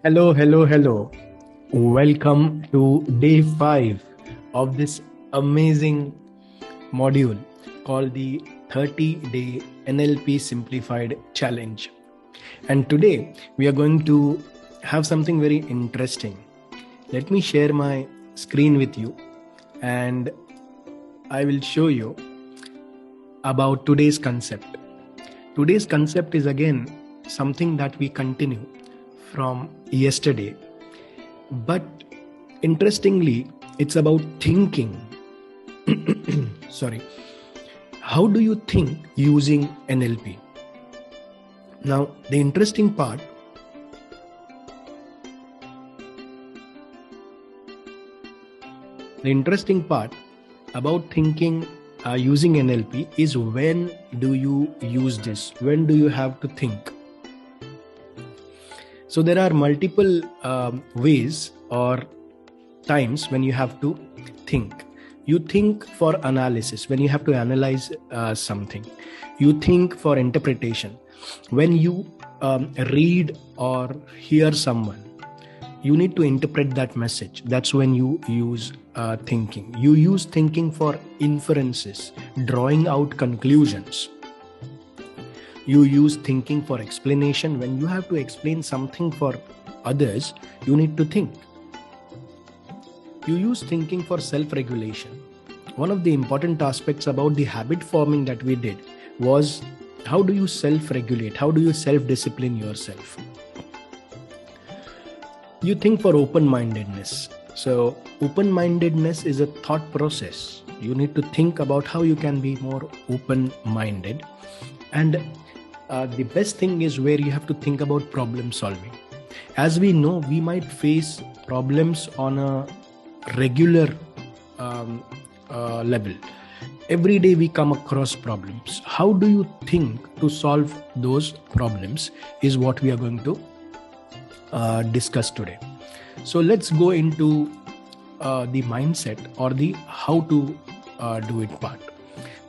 Hello, hello, hello. Welcome to day 5 of this amazing module called the 30-day NLP Simplified Challenge. And today we are going to have something very interesting. Let me share my screen with you and I will show you about today's concept. Today's concept is again something that we continue from yesterday, but interestingly it's about thinking. Sorry, how do you think using NLP? Now the interesting part about thinking using NLP is when do you use this? When do you have to think? So there are multiple ways or times when you have to think. You think for analysis, when you have to analyze something. You think for interpretation. When you read or hear someone, you need to interpret that message. That's when you use thinking. You use thinking for inferences, drawing out conclusions. You use thinking for explanation. When you have to explain something for others, you need to think. You use thinking for self-regulation. One of the important aspects about the habit forming that we did was how do you self-regulate? How do you self-discipline yourself? You think for open-mindedness. So open-mindedness is a thought process. You need to think about how you can be more open-minded. And the best thing is where you have to think about problem solving. As we know, we might face problems on a regular level. Every day we come across problems. How do you think to solve those problems is what we are going to discuss today. So let's go into the mindset or the how to do it part.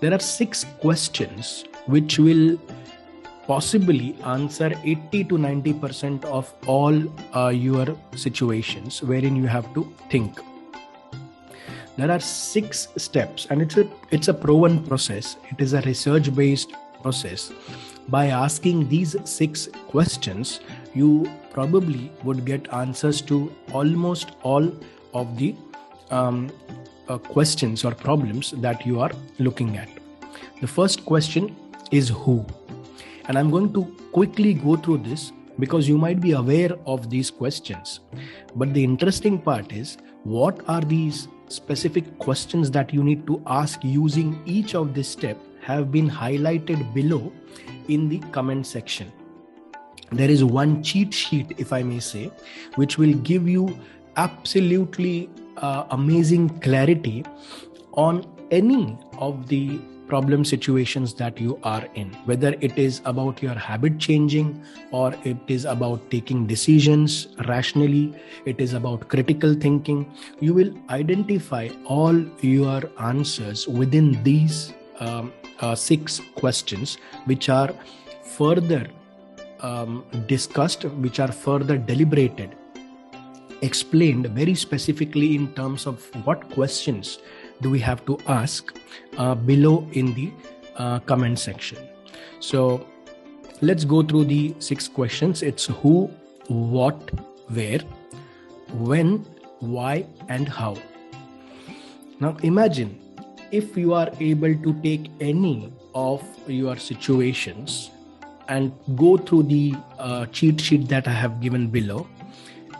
There are 6 questions which will possibly answer 80 to 90% of all your situations wherein you have to think. There are 6 steps and it's a proven process. It is a research-based process. By asking these 6 questions, you probably would get answers to almost all of the questions or problems that you are looking at. The first question is who? And I'm going to quickly go through this because you might be aware of these questions. But the interesting part is, what are these specific questions that you need to ask using each of this step have been highlighted below in the comment section. There is one cheat sheet, if I may say, which will give you absolutely amazing clarity on any of the problem situations that you are in, whether it is about your habit changing or it is about taking decisions rationally, it is about critical thinking. You will identify all your answers within these 6 questions, which are further discussed, which are further deliberated, explained very specifically in terms of what questions do we have to ask below in the comment section. So let's go through the 6 questions. It's who, what, where, when, why, and how. Now imagine if you are able to take any of your situations and go through the cheat sheet that I have given below,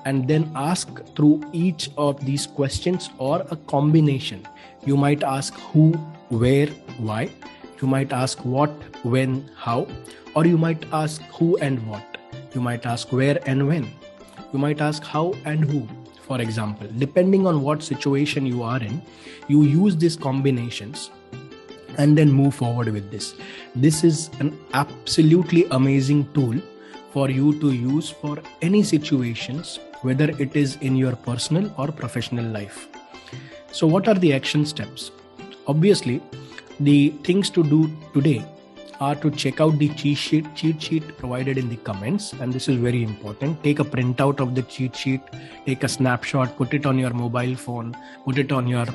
and then ask through each of these questions or a combination. You might ask who, where, why. You might ask what, when, how. Or you might ask who and what. You might ask where and when. You might ask how and who. For example, depending on what situation you are in, you use these combinations and then move forward with this. This is an absolutely amazing tool for you to use for any situations, whether it is in your personal or professional life. So what are the action steps? Obviously, the things to do today are to check out the cheat sheet provided in the comments. And this is very important. Take a printout of the cheat sheet, take a snapshot, put it on your mobile phone, put it on your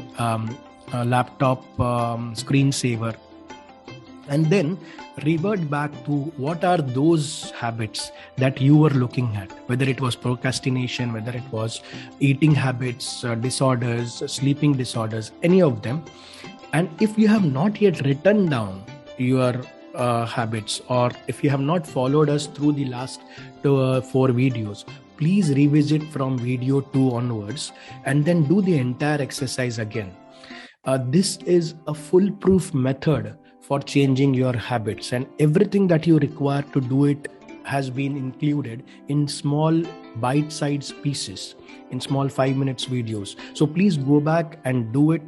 laptop screensaver, and then revert back to what are those habits that you were looking at, whether it was procrastination, whether it was eating habits, disorders, sleeping disorders, any of them. And if you have not yet written down your habits, or if you have not followed us through the last 4 videos, please revisit from video 2 onwards and then do the entire exercise again. This is a foolproof method for changing your habits, and everything that you require to do it has been included in small bite-sized pieces, in small 5 minutes videos. So please go back and do it,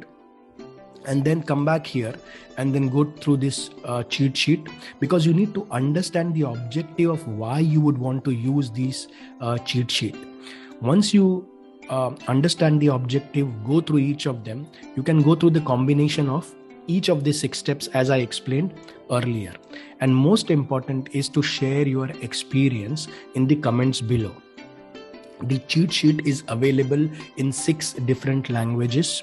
and then come back here and then go through this cheat sheet, because you need to understand the objective of why you would want to use these cheat sheet. Once you understand the objective, go through each of them, you can go through the combination of each of the 6 steps as I explained earlier. And most important is to share your experience in the comments below. The cheat sheet is available in 6 different languages.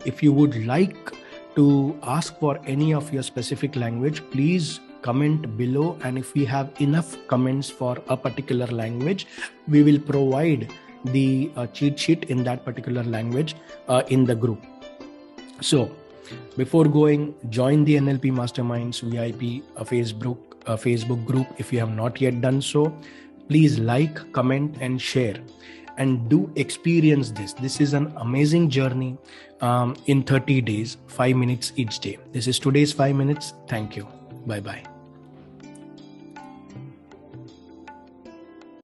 If you would like to ask for any of your specific language, please comment below, and if we have enough comments for a particular language, we will provide the cheat sheet in that particular language in the group. So before going, join the NLP Masterminds VIP Facebook group if you have not yet done so. Please like, comment and share, and do experience this. This is an amazing journey in 30 days, 5 minutes each day. This is today's 5 minutes. Thank you. Bye-bye.